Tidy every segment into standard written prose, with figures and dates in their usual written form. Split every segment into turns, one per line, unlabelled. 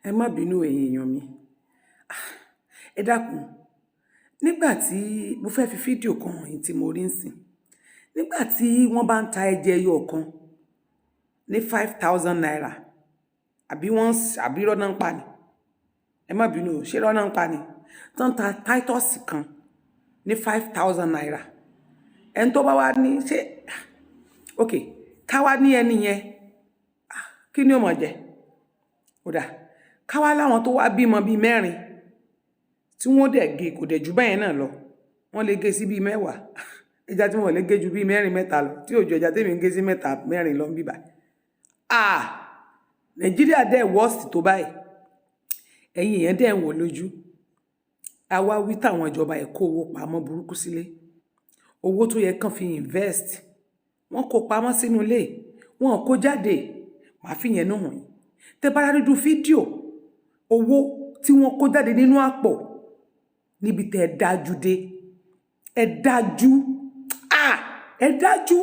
Ẹ má bínú ẹ̀yin èèyàn mi. Ẹ dákun. Nígbà tí mo fẹ́ fi fídíò kan hàn yín tí mo rí nsìn. Nígbà tí wọ́n bá ń ta ẹja ẹyọ kan ní 5,000 naira. Àbí rọ́nà ń pa ni. Ẹ má bínú, ṣé rọ́nà ń pa ni? Tán ta Titus kan ní 5,000 naira. Ẹni tó bá wá ní ṣé okay, ká wá ní ẹni yẹn. Kí ni ó mọ̀ jẹ? Ó dà. Ká wá láwọn tó wá bímọ bíi 4 tí wọ́n dẹ̀ gé kò dẹ̀ jù bẹ́ẹ̀ náà lọ. Wọ́n lè gé sí bíi 10. Ẹja tí wọ́n lè gé ju bíi 4 mẹ́ta lọ. Tí òjò ẹja tèmi ń gé sí 3 4 lọ ń bíbà. Nàìjíríà dẹ̀ worst tó báyìí. Ẹ̀yin èèyàn dẹ̀ ń wò lójú. Àwa wí táwọn ìjọba ẹ̀ kó owó pamọ́ burúkú sílé. Owó tó yẹ kán fi invest. Wọ́n kó pamọ́ sínú ilé. Wọ́n kó jáde. Màá fi yẹn náà hàn yín. Tẹ́ bá rí fídíò owó tí wọ́n kó jáde nínú àpò níbi tẹ́ ẹ dájú dé. Ẹ dájú. Ẹ dájú.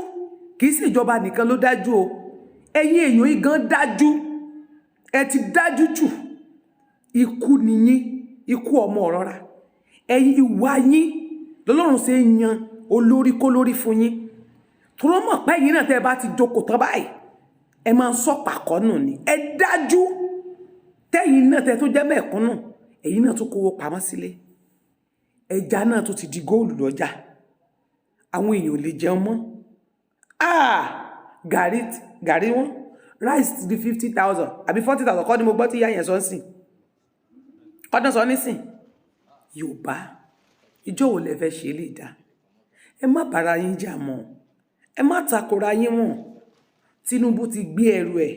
Kì í ṣe ìjọba nìkan ló dájú o. Ẹ̀yin èèyàn yìí gan dájú. Ẹ ti dájú jù. Ikú ni yín. Ikú ọmọ ọ̀rọ̀ra. Ẹ̀yin ìwà yín lọ́lọ́run ṣe yan olórí kó lórí fún yín. Tọ́rọ mọ̀ pé yín náà tẹ́ ẹ bá ti jókòó tán báyìí. Ẹ máa ń sọ pàkọ́nù ni. Ẹ dájú. Tẹ́yin náà tẹ́ tó jẹ́ mẹ̀kúnnù. Ẹ̀yin náà tó kówó pamọ́ sílé. Ẹja náà tó ti di góòlù lọ́jà. Àwọn èèyàn ò lè jẹun mọ́. Gàrí wọn. Rice ti di 50,000 àbí 40,000 kọ́ ni mo gbọ́ tí ìyá yẹn sọ ń sìn. Ọdún sọ nísìn. Yorùbá, ìjọ wo lẹ fẹ́ ṣe lè dá? Ẹ má bára yín jà mọ́. Ẹ má takora yín mọ́. Tinubu ti gbé ẹrù ẹ̀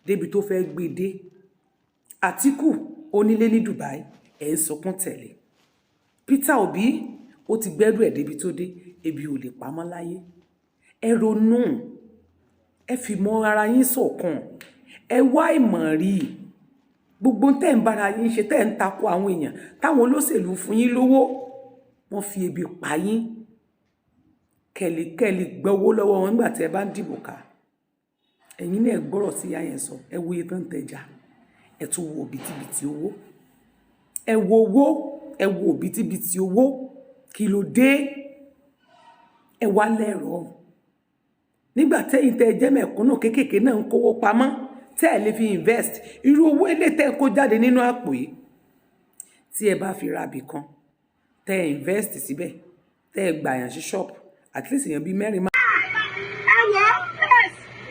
débi tó fẹ́ gbé dé. Àtíkù onílé ní Dubai ẹ̀ ń sọkún tẹ̀lé. Peter Obi ó ti gbẹ́rù ẹ̀ débi tó dé, ebi ò lè pamọ́ láyé. Ẹ ronú. Ẹ fi mọ́ ara yín ṣọ̀kan. Ẹ wá ìmọ̀ rí. Gbogbo tẹ́ ń bára yín ṣe tẹ́ ń takò àwọn èèyàn táwọn olóṣèlú fún yín lówó. Wọ́n fi ebi pa yín. Kẹ́lì gbọ́wó lọ́wọ́ wọn nígbà tí ẹ bá ń dìbò ká. Ẹ̀yin náà gbọ́rọ̀ sí ìyá yẹn sọ. Ẹ wo iye tó ń tẹja. Ẹ tún wo òbítíbitì owó. Ẹ wo owó. Ẹ wo òbítíbitì owó. Kí ló dé? Ẹ wá lẹ́rọ̀. Nígbà tẹ́yin tẹ́ jẹ́ mẹ̀kúnnù kéékèèké náà ń kówó pamọ́. Tẹ́ ẹ lè fi invest. Irú owó ilé tẹ́ kó jáde nínú àpò yìí. Tí ẹ bá fi ra bì kan. Tẹ́ ẹ invest síbẹ̀. Tẹ́ ẹ gbàyàn sí ṣọ́ọ̀bù. At least èèyàn bíi 4 máa.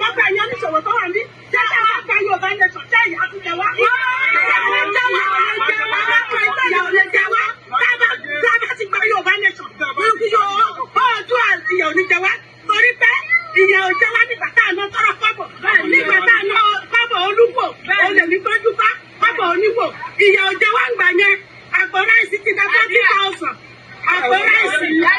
Bàbá ìyá ní ṣòwò tó wà ní jẹ́ kí wọ́n gba Yorùbá nation jẹ́ ìyá tó jẹ wá. Ìyá ò lè jẹ wá. Tábà ti gba Yorùbá nation. Ọdún àti ìyá ò ní jẹ wá. Torí pé ìyá ò jẹ wá nígbà tá à ná tọrọ kọ́bọ̀. Nígbà tá à ná kọ́bọ̀ olúwo. Olè ní gbójú bá kọ́bọ̀ oníwò. Ìyá ò jẹ wá ń gbà yẹn. Àpò ráìsì ti dá 40,000. Àpò ráìsì ìyá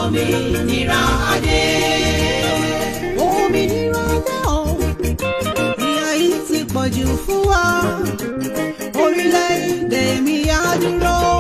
Ominira Ade. Ominira Ade o. Ìyà yìí ti pọ̀jù fún wa. Orílẹ̀-èdè mi á dúró.